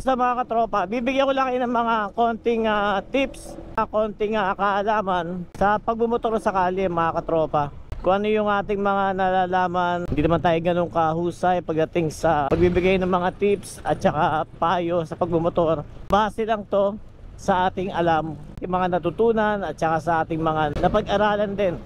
Sa mga katropa, bibigyan ko lang kayo ng mga konting tips, konting kaalaman sa pagbumotor sa kalye mga katropa. Kung ano yung ating mga nalalaman, hindi naman tayo ganun kahusay pagdating sa pagbibigay ng mga tips at saka payo sa pagbumotor. Base lang to sa ating alam, yung mga natutunan at saka sa ating mga napag-aralan din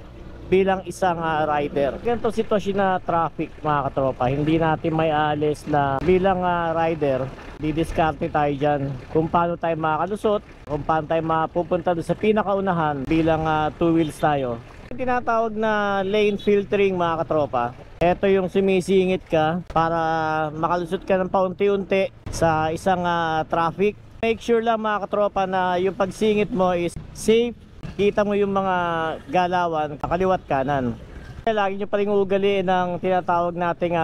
bilang isang rider. Ganito sitwasyon na traffic mga katropa, hindi natin may alis na bilang rider, didiskarte tayo dyan kung paano tayo makakalusot, kung paano tayo mapupunta doon sa pinakaunahan bilang two wheels tayo. Yung tinatawag na lane filtering mga katropa, ito yung sumisingit ka para makalusot ka ng paunti-unti sa isang traffic. Make sure lang mga katropa na yung pagsingit mo is safe. Kita mo yung mga galawan kaliwat kanan. Lagi nyo pa rin ugaliin ng tinatawag nating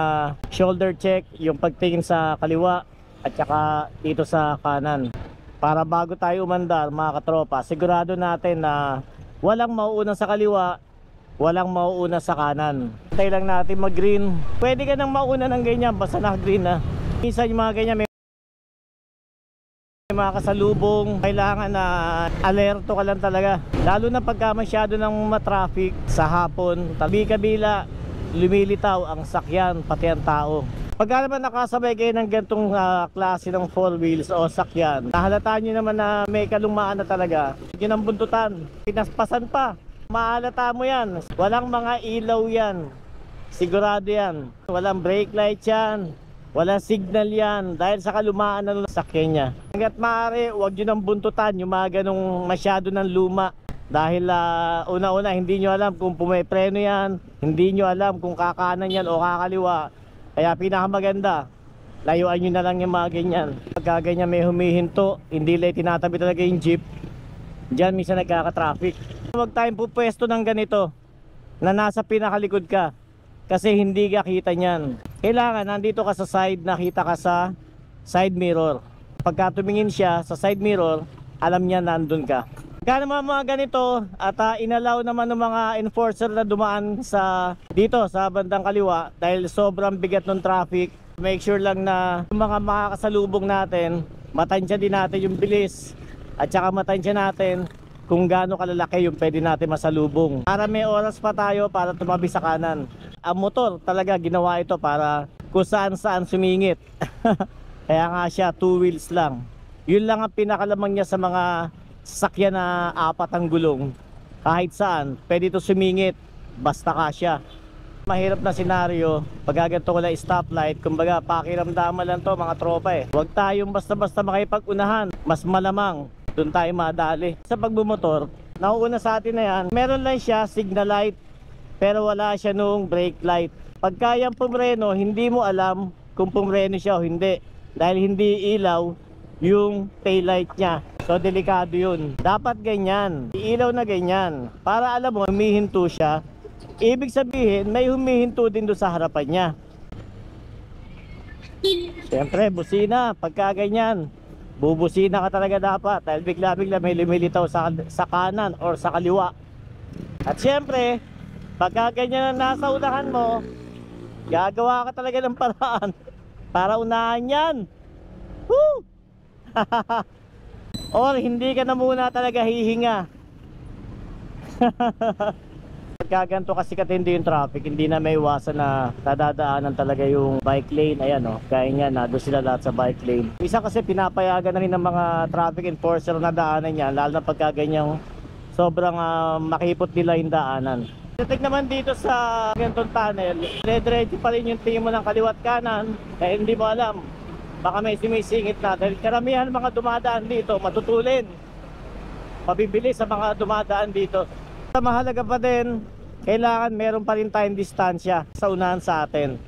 shoulder check, yung pagtingin sa kaliwa at saka dito sa kanan. Para bago tayo umandar mga katropa, sigurado natin na walang mauuna sa kaliwa, walang mauuna sa kanan. Hintay lang natin mag green. Pwede ka nang mauna ng ganyan basta na green na. Minsan yung mga ganyan may mga kasalubong, kailangan na alerto ka lang talaga, lalo na pagka masyado ng matraffic sa hapon. Tabi-kabila lumilitaw ang sakyan pati ang tao. Pagka naman nakasabay kayo ng gantong klase ng 4 wheels o sakyan, nahalataan nyo naman na may kalumaan na talaga. Yun ang buntutan, pinaspasan pa, mahalata mo yan. Walang mga ilaw yan, sigurado yan. Walang brake light yan, walang signal yan dahil sa kalumaan ng sakyan niya. Hanggat maaari, huwag nyo nang buntutan yung mga ganong masyado ng luma. Dahil una-una hindi nyo alam kung pumepreno yan, hindi nyo alam kung kakanan yan o kakaliwa. Kaya pinakamaganda, layuan nyo na lang yung mga ganyan. Pagka ganyan may humihinto, hindi lang tinatabi talaga yung jeep, dyan minsan nagkaka-traffic. Huwag tayong pupwesto ng ganito na nasa pinakalikod ka, kasi hindi ka kita nyan. Kailangan nandito ka sa side, nakita ka sa side mirror. Pagka tumingin siya sa side mirror, alam niya nandun ka. Pagka naman mga ganito at inalaw naman ng mga enforcer na dumaan sa dito sa bandang kaliwa dahil sobrang bigat ng traffic, make sure lang na yung mga makakasalubong natin, matansya din natin yung bilis at saka matansya natin kung gaano kalalaki yung pwede natin masalubong, para may oras pa tayo para tumabi sa kanan. Ang motor talaga ginawa ito para kung saan saan sumingit. Kaya nga siya 2 wheels lang. Yun lang ang pinakalamang niya sa mga sasakyan na 4 ang gulong. Kahit saan pwede ito sumingit, basta kasya. Mahirap na senaryo pag ganito ko lang stoplight, kumbaga pakiramdaman lang to mga tropa Huwag tayong basta-basta makipag-unahan, mas malamang doon tayo madali. Sa pagbumotor, nauuna sa atin na yan, meron lang siya signal light, pero wala siya nung brake light. Pagka yan pumreno, hindi mo alam kung pumreno siya o hindi, dahil hindi ilaw yung tail light niya. So delikado yun. Dapat ganyan, iilaw na ganyan, para alam mo humihinto siya. Ibig sabihin may humihinto din doon sa harapan niya. Siyempre busina, pagka ganyan bubusina ka talaga dapat, dahil bigla-bigla may lumilitaw sa kanan or sa kaliwa. At siyempre pagka ganyan na nasa unahan mo, gagawa ka talaga ng paraan para unahan yan. Woo! Or hindi ka na muna talaga hihinga. Pagkaganto kasi katindi yung traffic, hindi na may iwasan na nadadaanan talaga yung bike lane. Ayan kaya nga na doon sila lahat sa bike lane. Isa kasi pinapayagan na rin ng mga traffic enforcer na daanan niya, lalo na pagkaganyang sobrang makipot nila yung daanan. Tignan naman dito sa gantong tunnel, red-ready pa rin yung tingin mo ng kaliwat kanan, kaya hindi mo alam, baka may sumisingit na. Dahil karamihan mga dumadaan dito matutulin, mabibilis sa mga dumadaan dito. Mahalaga pa din, kailangan meron pa rin tayong distansya sa unahan sa atin,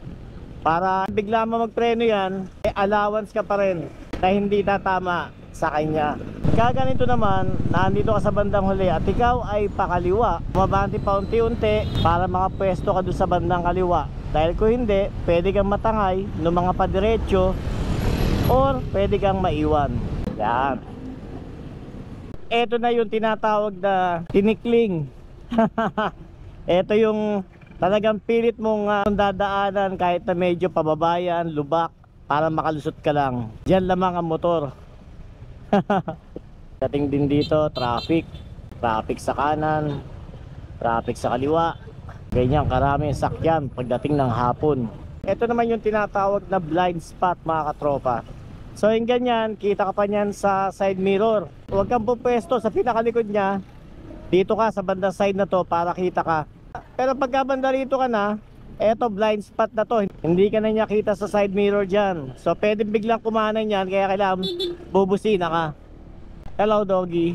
para bigla mo magpreno yan, allowance ka pa rin na hindi tatama sa kanya. Kaganito naman, nandito ka sa bandang huli at ikaw ay pakaliwa, bumabante pa unti-unti para makapwesto ka doon sa bandang kaliwa. Dahil kung hindi, pwede kang matangay ng mga padiretso or pwede kang maiwan. Yan. Ito na yung tinatawag na tinikling. Ito yung talagang pilit mong dadaanan kahit na medyo pababayan, lubak, para makalusot ka lang. Diyan lamang ang motor. Dating din dito, traffic sa kanan, traffic sa kaliwa. Ganyan karami sakyan pagdating ng hapon. Ito naman yung tinatawag na blind spot mga katropa. So yung ganyan, kita ka pa niyan sa side mirror. Huwag kang pupwesto sa pinakalikod niya. Dito ka sa bandang side na to para kita ka. Pero pagka banda rito ka na, eto blind spot na to, hindi ka na niya kita sa side mirror dyan. So pwede biglang kumanan yan, kaya kailangan bubusina ka. Hello doggy.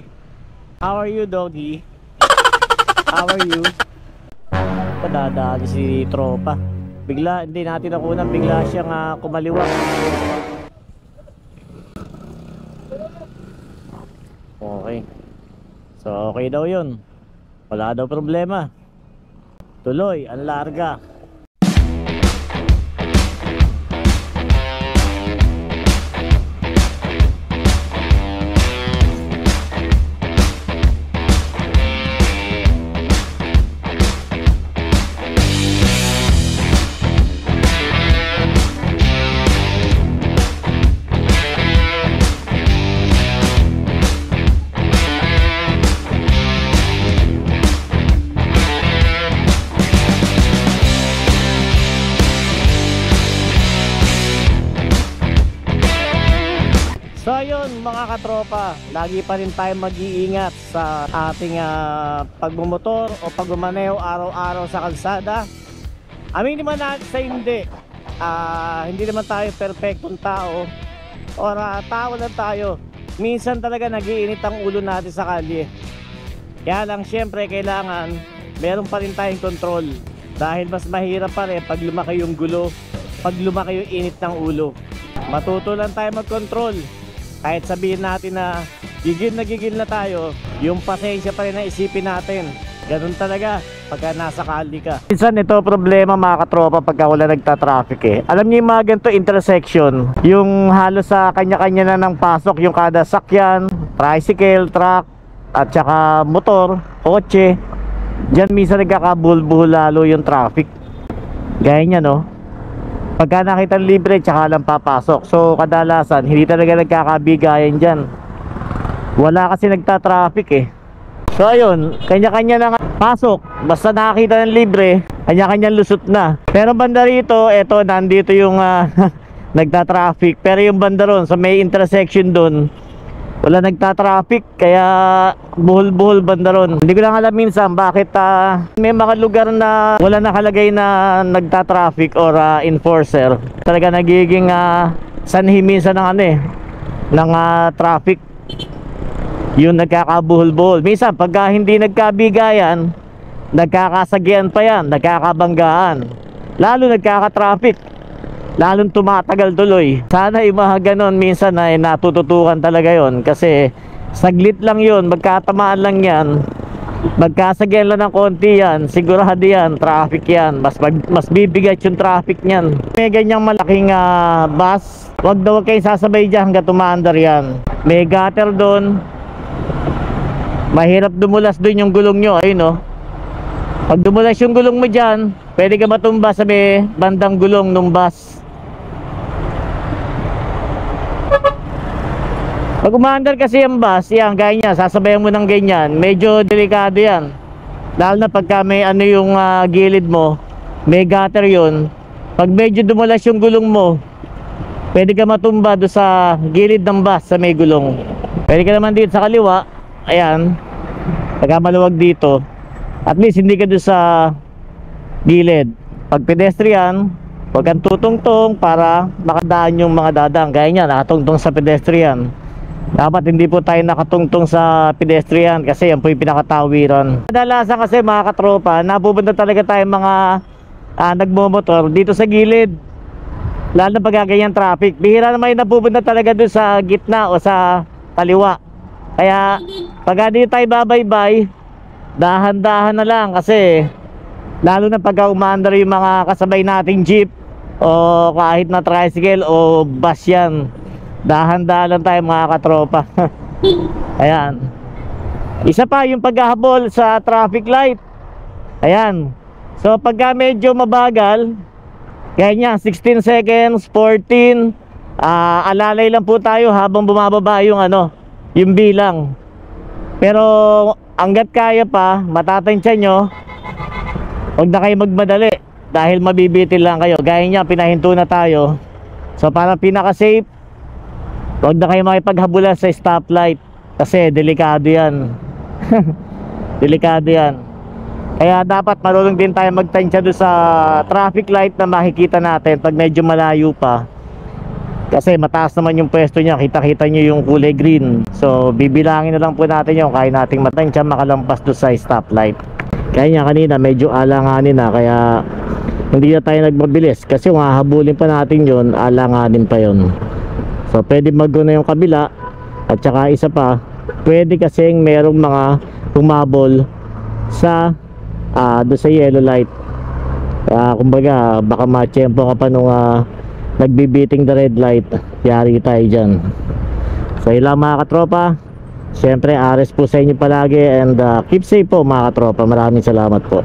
How are you doggy? How are you? Padadali si tropa. Bigla, hindi natin nakunan, bigla siyang kumaliwa. Okay. So okay daw yun. Wala daw problema. Tuloy, ang larga. So ayun mga katropa, lagi pa rin tayo mag-iingat sa ating pagmumotor o pagmaneho araw-araw sa kalsada. Aminin naman natin sa hindi naman tayo perfectong tao or tao lang tayo. Minsan talaga nag-iinit ang ulo natin sa kalye. Kaya lang syempre kailangan meron pa rin tayong control. Dahil mas mahirap pa rin pag lumaki yung gulo, pag lumaki yung init ng ulo. Matuto lang tayo mag-control. Kahit sabihin natin na gigil na tayo, yung pasensya pa rin na isipin natin. Ganun talaga pagka nasa kali ka. Minsan ito problema mga katropa pagka wala nagta-traffic Alam niyo yung mga ganito intersection, yung halos sa kanya-kanya na ng pasok, yung kada sakyan, tricycle, truck, at saka motor, kotse. Diyan minsan nagkakabulbuhol lalo yung traffic. Gaya niya no. Pagka nakita libre, tsaka lang papasok. So kadalasan, hindi talaga nagkakabigayan dyan. Wala kasi nagta-traffic So ayun, kanya-kanya na pasok. Basta nakakita ng libre, kanya-kanya lusot na. Pero banda rito, eto, nandito yung nagta-traffic. Pero yung banda ron, sa may intersection dun, wala nagta-traffic, kaya buhol-buhol banda ron. Hindi ko lang alam minsan bakit may mga lugar na wala nakalagay na nagta-traffic or enforcer. Talaga nagiging sanhi minsan ng ng traffic. Yung nagkakabuhol-buhol. Minsan pagka hindi nagkabigayan, nagkakasagyan pa yan, nagkakabanggaan. Lalo nagkaka-traffic. Lalong tumatagal tuloy. Sana yung mga ganon minsan ay natututukan talaga yon. Kasi saglit lang yon, magkatamaan lang yan, magkasagyan lang ng konti yan, sigurado yan, traffic yan. Mas bibigat yung traffic nyan. May ganyang malaking bus, wag kayo sasabay dyan hanggang tumaandar yan. May gutter doon, mahirap dumulas doon yung gulong nyo. Ayun no, pag dumulas yung gulong mo dyan, pwede ka matumba sa may bandang gulong ng bus. Pag umaandar kasi yung bus, yan, gaya niya, sasabayan mo ng ganyan, medyo delikado yan. Lalo na pagka may yung gilid mo, may gutter yun. Pag medyo dumulas yung gulong mo, pwede ka matumba doon sa gilid ng bus sa may gulong. Pwede ka naman dito sa kaliwa, ayan, pagka maluwag dito, at least hindi ka doon sa gilid. Pag pedestrian, huwag kang tutungtong para makadaan yung mga dadang. Gaya niya, nakatungtong sa pedestrian. Dapat hindi po tayo nakatungtong sa pedestrian kasi yan po yung pinakatawiran. Kadalasan kasi mga katropa, napupunta talaga tayo mga nagmomotor dito sa gilid. Lalo na pagkaganyan traffic. Bihira naman yung napupunta talaga doon sa gitna o sa kaliwa. Kaya pag di tayo babaybay, dahan-dahan na lang kasi lalo na pagka umaandar yung mga kasabay nating jeep o kahit na tricycle o bus yan. Dahan-dahan lang tayo mga katropa. Ayan. Isa pa yung paghahabol sa traffic light. Ayan. So pagka medyo mabagal, kaya niya 16 seconds, 14, Alalay lang po tayo habang bumababa yung yung bilang. Pero hanggat kaya pa, matatansya nyo, huwag na kayo magmadali dahil mabibitin lang kayo. Gaya niya, pinahinto na tayo. So para pinaka-safe, huwag na kayo makipaghabula sa stoplight kasi delikado yan. Delikado yan. Kaya dapat marunong din tayo magtansya doon sa traffic light na makikita natin pag medyo malayo pa. Kasi mataas naman yung pwesto niya, kita-kita nyo yung kulay green. So bibilangin na lang po natin yung kaya nating matansya makalampas doon sa stoplight. Kaya niya kanina medyo alanganin na, kaya hindi na tayo nagmabilis. Kasi kung hahabulin pa natin yun, alanganin pa yun. So pwede mag-go-na yung kabila. At saka isa pa, pwede kasing merong mga humabol sa doon sa yellow light. Kumbaga baka ma-tiyempo ka pa nung nagbibiting the red light, yari tayo dyan. So ilang mga katropa, syempre ares po sa inyo palagi, and keep safe po mga katropa. Maraming salamat po.